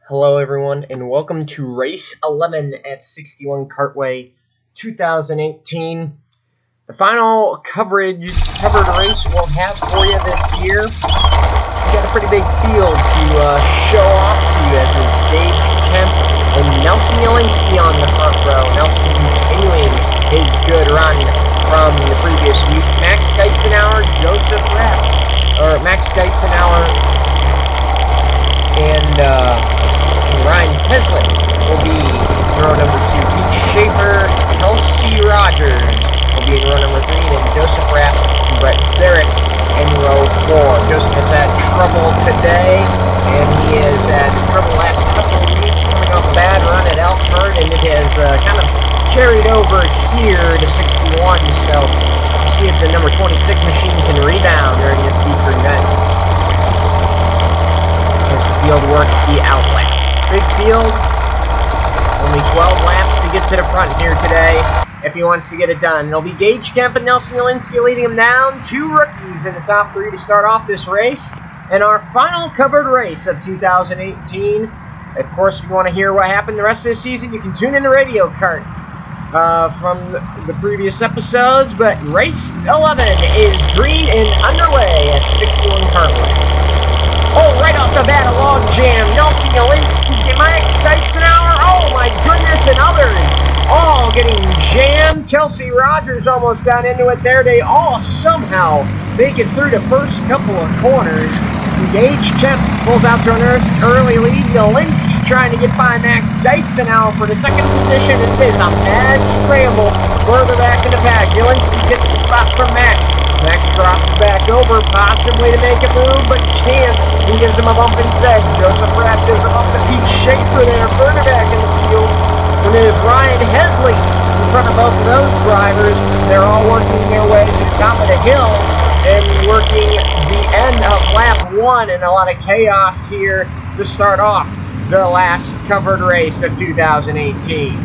Hello everyone and welcome to race 11 at 61 Kartway 2018. The final covered race we'll have for you this year. We got a pretty big field to show off to you, as is Gage Kemp and Nelson Jelinski on the front row. Nelson continuing his good run from the previous week. Max Geitzenauer, Joseph Rapp, or Max Geitzenauer and Ryan Heslett will be in row number 2. Pete Schaefer, Kelsey Rogers will be in row number 3, and Joseph Rapp and Brett Derricks in row 4. Joseph has had trouble today, and he has had trouble the last couple of weeks coming off a bad run at Elkhart, and it has kind of carried over here to 61, so we'll see if the number 26 machine can rebound during this feature event. As the field works the outlet. Big field, only 12 laps to get to the front here today if he wants to get it done. It'll be Gage Kemp and Nelson Jelinski leading him down. 2 rookies in the top 3 to start off this race. And our final covered race of 2018. Of course, if you want to hear what happened the rest of the season, you can tune in to Radio Kart from the previous episodes. But race 11 is green and underway at 61 Kartway. Oh, right off the bat, a log jam. Nelson Jelinski, Max Geitzenauer, oh my goodness, and others all getting jammed. Kelsey Rogers almost got into it there. They all somehow make it through the first couple of corners. Gage Kemp pulls out to an early lead. Jelinski trying to get by Max Geitzenauer for the second position. It is a mad scramble further back in the pack. Jelinski gets the spot from Max. Max crosses back over, possibly to make a move, but can't. He gives him a bump instead. Joseph Rapp gives a bump to Pete Schaefer there, further back in the field. And it is Ryan Heslett in front of both of those drivers. They're all working their way to the top of the hill and working the end of lap 1, and a lot of chaos here to start off the last covered race of 2018.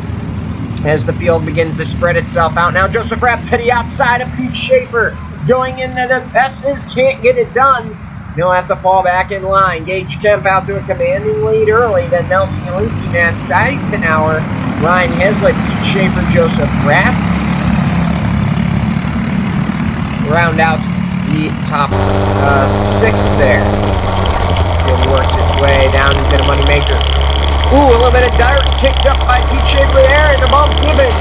As the field begins to spread itself out. Now Joseph Rapp to the outside of Pete Schaefer. Going into the S's, can't get it done. He'll have to fall back in line. Gage Kemp out to a commanding lead early. Then Nelson Jelinski, Max Geitzenauer, Ryan Heslett, Pete Schaefer, Joseph Rapp round out the top 6 there. Field works its way down into the moneymaker. Ooh, a little bit of dirt kicked up by Pete Schaefer there, and the bump given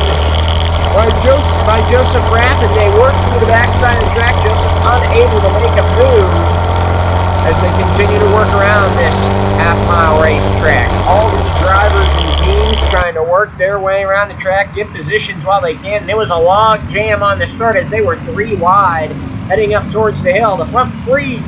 by Joseph Rapp, and they work through the backside of the track. Joseph unable to make a move as they continue to work around this half-mile racetrack. All these drivers and teams trying to work their way around the track, get positions while they can. There was a log jam on the start as they were 3 wide heading up towards the hill. The front three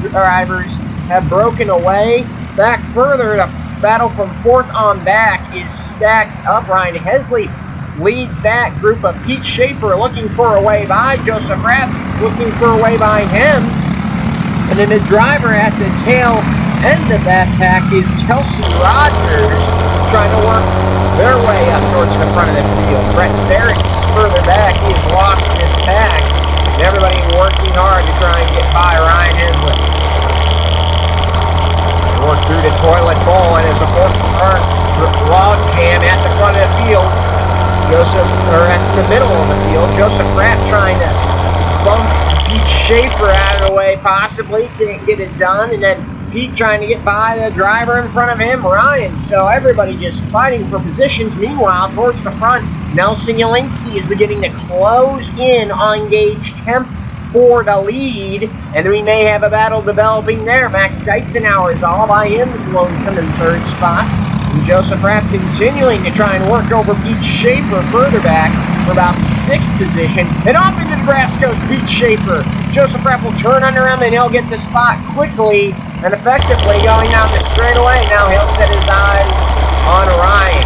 drivers have broken away. Back further, the battle from 4th on back is stacked up. Ryan Heslett leads that group of Pete Schaefer looking for a way by. Joseph Rapp looking for a way by him. And then the driver at the tail end of that pack is Kelsey Rogers trying to work their way up towards the front of the field. Brett Derricks is further back. He has lost his pack. And everybody working hard to try and get by Ryan Heslett. Work through the toilet bowl, and as a 4th log jam at the front of the field. At the middle of the field, Joseph Rapp trying to bump Pete Schaefer out of the way, possibly, can't get it done, and then Pete trying to get by the driver in front of him, Ryan. So everybody just fighting for positions. Meanwhile, towards the front, Nelson Jelinski is beginning to close in on Gage Kemp for the lead, and we may have a battle developing there. Max Geitzenauer is all by him, is lonesome in 3rd spot. And Joseph Rapp continuing to try and work over Pete Schaefer further back for about 6th position. And off into the grass goes Pete Schaefer. Joseph Rapp will turn under him, and he'll get the spot quickly and effectively going down the straightaway. Now he'll set his eyes on Ryan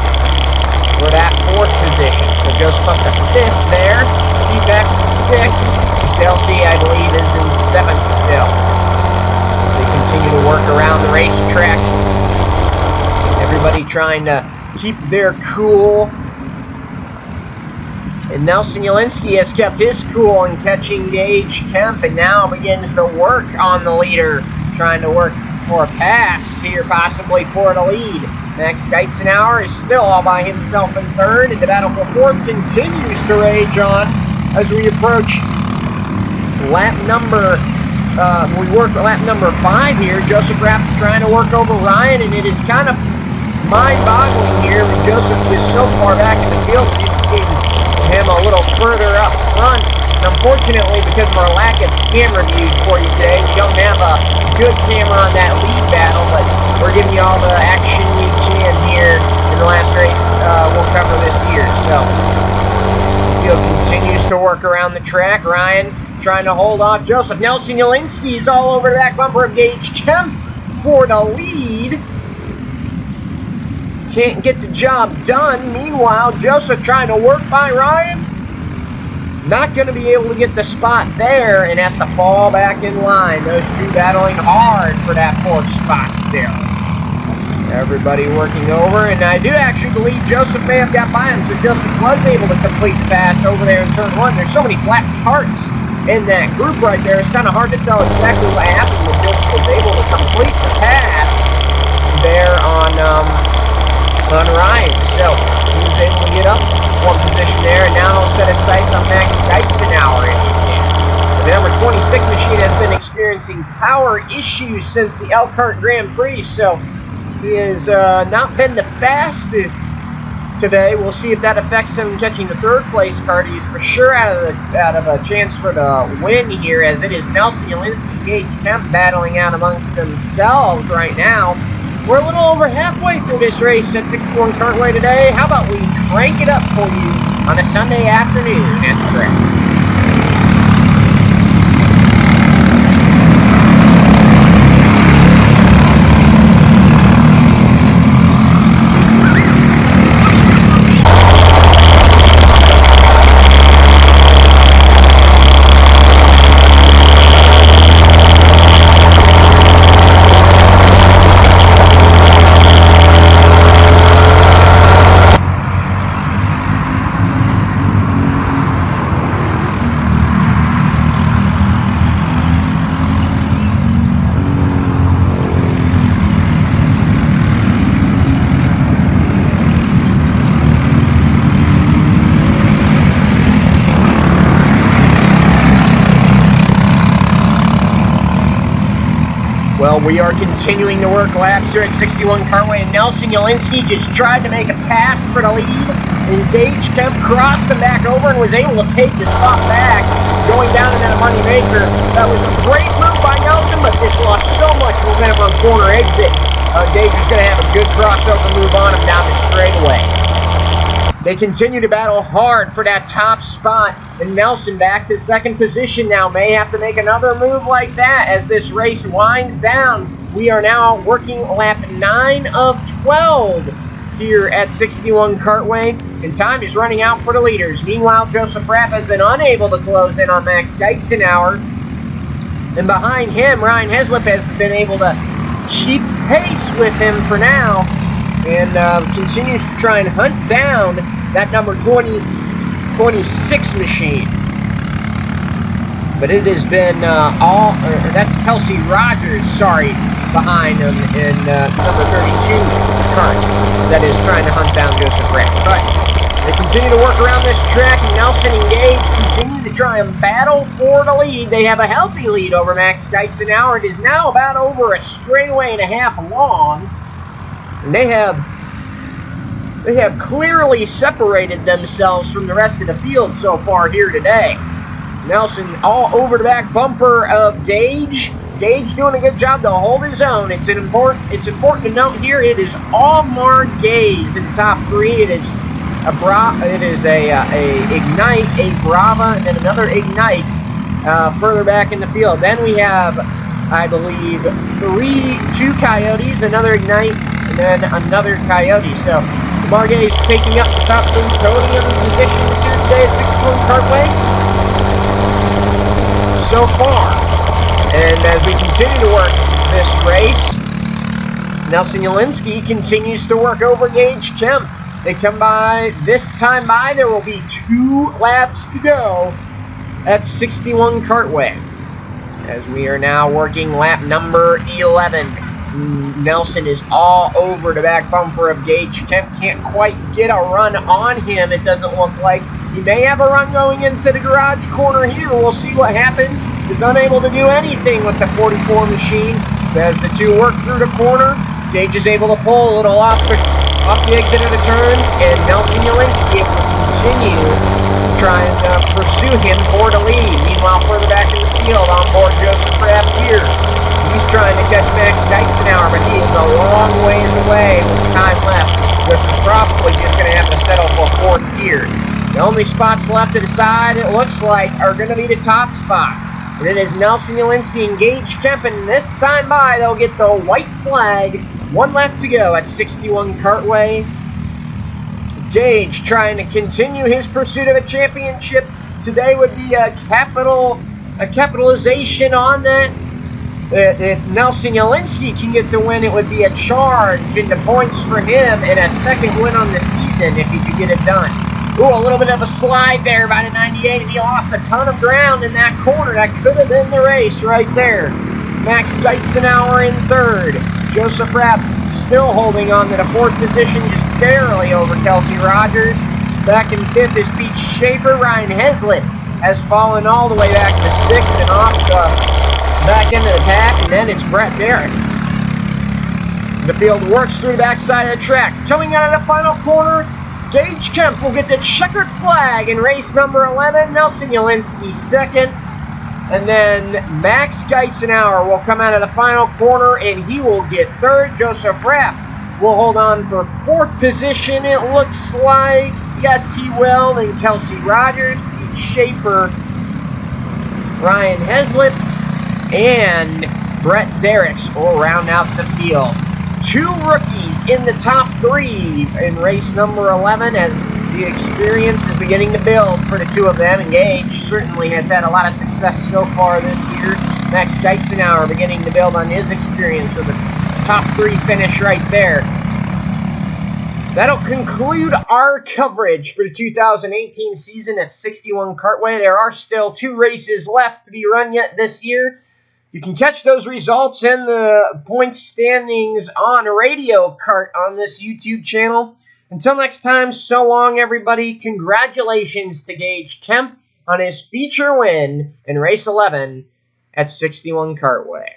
for that 4th position. So Joseph up to 5th there. Pete back to 6th. Kelsey, I believe, is in 7th still. They continue to work around the racetrack. Everybody trying to keep their cool. And Nelson Jelinski has kept his cool in catching Gage Kemp, and now begins to work on the leader, trying to work for a pass here, possibly for the lead. Max Geitzenauer is still all by himself in third, and the battle for fourth continues to rage on as we approach lap number, lap number 5 here. Joseph Rapp trying to work over Ryan, and it is kind of mind-boggling here. Joseph is so far back in the field, we're used to seeing him a little further up front. And unfortunately, because of our lack of camera views for you today, we don't have a good camera on that lead battle, but we're giving you all the action we can here in the last race we'll cover this year. So, the field continues to work around the track. Ryan trying to hold off Joseph. Nelson Jelinski is all over the back bumper of Gage Kemp for the lead. Can't get the job done. Meanwhile, Joseph trying to work by Ryan. Not going to be able to get the spot there and has to fall back in line. Those two battling hard for that 4th spot still. Everybody working over, and I do actually believe Joseph may have got by him, so Joseph was able to complete the pass over there in turn 1. There's so many flat tarts in that group right there. It's kind of hard to tell exactly what happened when Joseph was able to complete the pass there on Ryan. So he was able to get up one position there, and now he'll set his sights on Max Geitzenauer. The number 26 machine has been experiencing power issues since the Elkhart Grand Prix, so he has not been the fastest today. We'll see if that affects him catching the 3rd place card. He's for sure out of a chance for the win here, as it is Nelson Jelinski, Gage Kemp battling out amongst themselves right now. We're a little over halfway through this race at 61 Kartway today. How about we crank it up for you on a Sunday afternoon at the track? Well, we are continuing to work laps here at 61 Kartway, and Nelson Jelinski just tried to make a pass for the lead, and Gage Kemp crossed him back over and was able to take the spot back, going down in that money maker. That was a great move by Nelson, but just lost so much momentum on corner exit. Gage is going to have a good crossover move on him down the straightaway. They continue to battle hard for that top spot, and Nelson back to 2nd position now. May have to make another move like that as this race winds down. We are now working lap 9 of 12 here at 61 Kartway, and time is running out for the leaders. Meanwhile, Joseph Rapp has been unable to close in on Max Geitzenauer, and behind him, Ryan Heslip has been able to keep pace with him for now, and continues to try and hunt down that number 26 machine. But it has been that's Kelsey Rogers, sorry, behind him in number 32 cart that is trying to hunt down Joseph Rapp. But they continue to work around this track, and Nelson and Gage continue to try and battle for the lead. They have a healthy lead over Max Geitzenauer. It is now about over a straightaway and a half long. And they have clearly separated themselves from the rest of the field so far here today. Nelson all over the back bumper of Gage. Gage doing a good job to hold his own. It's important to note here, it is all Mark Gaze in the top 3. It is a Ignite, a Brava, and then another Ignite further back in the field. Then we have, I believe, 2 Coyotes, another Ignite, and then another Coyote. So Margay's taking up the top 3 podium positions here today at 61 Kartway so far. And as we continue to work this race, Nelson Jelinski continues to work over Gage Kemp. They come by, this time by, there will be 2 laps to go at 61 Kartway, as we are now working lap number 11 Nelson is all over the back bumper of Gage Kemp. Can't quite get a run on him, it doesn't look like. He may have a run going into the garage corner here. We'll see what happens. Is unable to do anything with the 44 machine. As the two work through the corner, Gage is able to pull a little off the exit of the turn, and Nelson Ulinski able to continue trying to pursue him for the lead. Meanwhile, further back in the field, on board Joseph Rapp here. He's trying to catch Max Geitzenauer, but he is a long ways away with time left. This is probably just going to have to settle for fourth gear. The only spots left to decide, it looks like, are going to be the top spots. And it is Nelson Ulinski and Gage Kemp, and this time by, they'll get the white flag. One left to go at 61 Kartway. Gage trying to continue his pursuit of a championship. Today would be a capitalization on that. If Nelson Ulinski can get the win, it would be a charge into points for him and a second win on the season if he could get it done. Ooh, a little bit of a slide there by the 98, and he lost a ton of ground in that corner. That could have been the race right there. Max Geitzenauer in third. Joseph Rapp still holding on to the fourth position, just barely over Kelsey Rogers. Back in fifth is Pete Schaefer. Ryan Heslett has fallen all the way back to sixth and off the back end of the pack, and then it's Brett Derricks. The field works through the backside of the track. Coming out of the final corner, Gage Kemp will get the checkered flag in race number 11. Nelson Ulinski second. And then Max Geitzenauer will come out of the final corner, and he will get third. Joseph Rapp will hold on for fourth position, it looks like. Yes, he will. Then Kelsey Rogers, Pete Schaefer, Ryan Heslett, and Brett Derricks will round out the field. Two rookies in the top three in race number 11 as the experience is beginning to build for the two of them. And Gage certainly has had a lot of success so far this year. Max Geitzenauer beginning to build on his experience with a top three finish right there. That'll conclude our coverage for the 2018 season at 61 Kartway. There are still 2 races left to be run yet this year. You can catch those results and the point standings on Radio Kart on this YouTube channel. Until next time, so long, everybody. Congratulations to Gage Kemp on his feature win in race 11 at 61 Kartway.